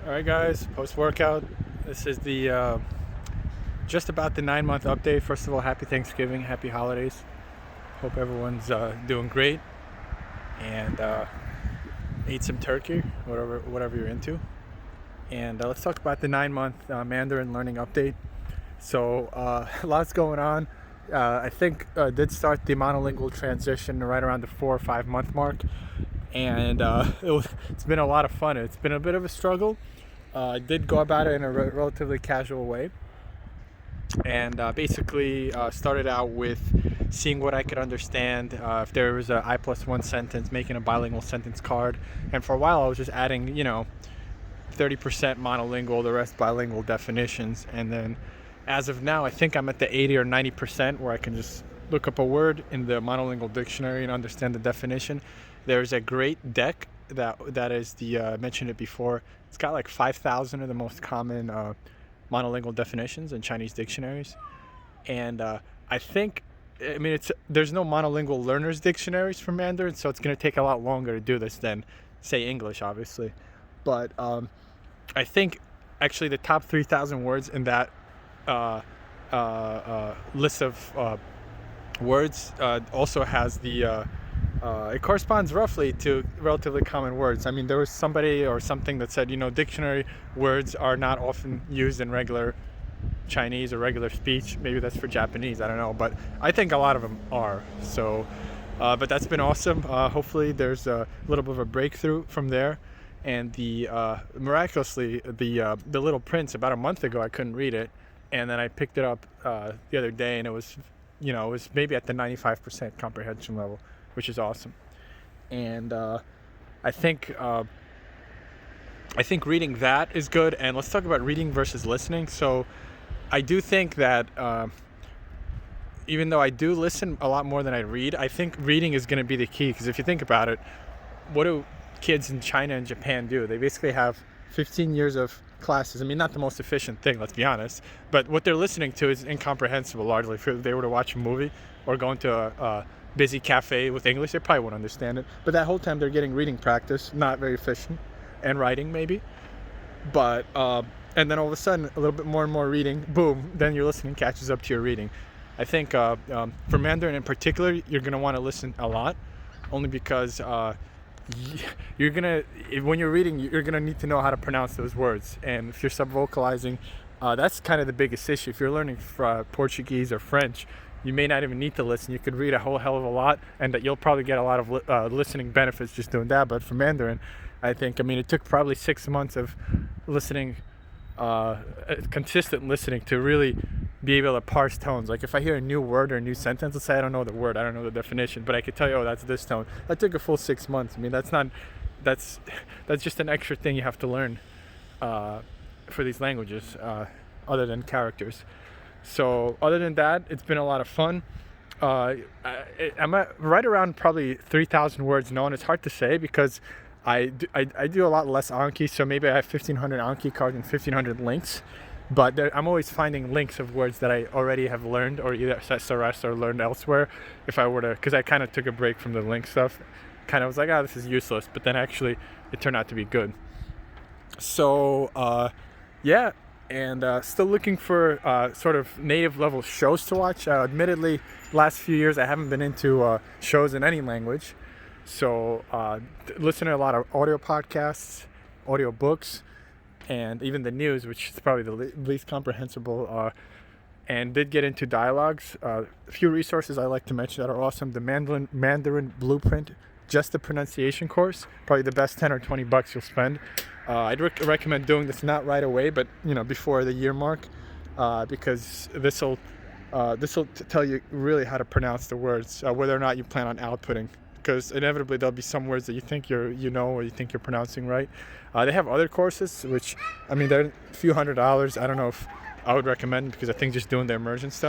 All right, guys, post-workout. This is the just about the 9-month update. First of all, happy Thanksgiving, happy holidays. Hope everyone's doing great and ate some turkey, whatever you're into. And let's talk about the 9-month Mandarin learning update. So lots going on. I think did start the monolingual transition right around the 4 or 5 month mark, and it's been a lot of fun. It's been a bit of a struggle. I did go about it in a relatively casual way, and basically started out with seeing what I could understand. If there was a I+1 sentence, making a bilingual sentence card, and for a while I was just adding, 30% monolingual, the rest bilingual definitions, and then as of now, I think I'm at the 80 or 90% where I can just look up a word in the monolingual dictionary and understand the definition. There's a great deck that is I mentioned it before. It's got like 5,000 of the most common monolingual definitions in Chinese dictionaries, and there's no monolingual learners dictionaries for Mandarin, so it's going to take a lot longer to do this than say English, obviously. But I think actually the top 3,000 words in that list of words also has it corresponds roughly to relatively common words. I mean, there was somebody or something that said, dictionary words are not often used in regular Chinese or regular speech. Maybe that's for Japanese, I don't know, but I think a lot of them are. So, but that's been awesome. Hopefully there's a little bit of a breakthrough from there. And miraculously, the Little Prince, about a month ago, I couldn't read it, and then I picked it up the other day, and it was maybe at the 95% comprehension level, which is awesome. And I think reading that is good. And let's talk about reading versus listening. So I do think that even though I do listen a lot more than I read, I think reading is going to be the key, because if you think about it, what do kids in China and Japan do? They basically have 15 years of classes. I mean, not the most efficient thing, let's be honest, but what they're listening to is incomprehensible largely. If they were to watch a movie or go into a busy cafe with English, they probably wouldn't understand it. But that whole time they're getting reading practice, not very efficient, and writing maybe. But and then all of a sudden, a little bit more and more reading, boom, then your listening catches up to your reading. I think for Mandarin in particular, you're going to want to listen a lot, only because when you're reading, you're gonna need to know how to pronounce those words, and if you're subvocalizing, that's kind of the biggest issue. If you're learning Portuguese or French, you may not even need to listen. You could read a whole hell of a lot, and that you'll probably get a lot of listening benefits just doing that. But for Mandarin, it took probably 6 months of listening, consistent listening, to really be able to parse tones. Like if I hear a new word or a new sentence, let's say I don't know the word, I don't know the definition, but I could tell you, oh, that's this tone. That took a full 6 months. I mean, that's just an extra thing you have to learn for these languages, other than characters. So other than that, it's been a lot of fun. I'm at right around probably 3,000 words known. It's hard to say because I do a lot less Anki, so maybe I have 1,500 Anki cards and 1,500 links. But I'm always finding links of words that I already have learned, or either SRS or learned elsewhere. If I were to, because I kind of took a break from the link stuff, kind of was like, this is useless. But then actually, it turned out to be good. So yeah, and still looking for sort of native level shows to watch. Admittedly, last few years I haven't been into shows in any language. So listen to a lot of audio podcasts, audio books, and even the news, which is probably the least comprehensible, and did get into dialogues. A few resources I like to mention that are awesome: the Mandarin Blueprint, just the pronunciation course, probably the best 10 or 20 bucks you'll spend. I'd recommend doing this not right away, but before the year mark, because this will tell you really how to pronounce the words, whether or not you plan on outputting. Because inevitably there'll be some words that you think or you think you're pronouncing right. They have other courses, which they're a few $100s. I don't know if I would recommend, because I think just doing the immersion stuff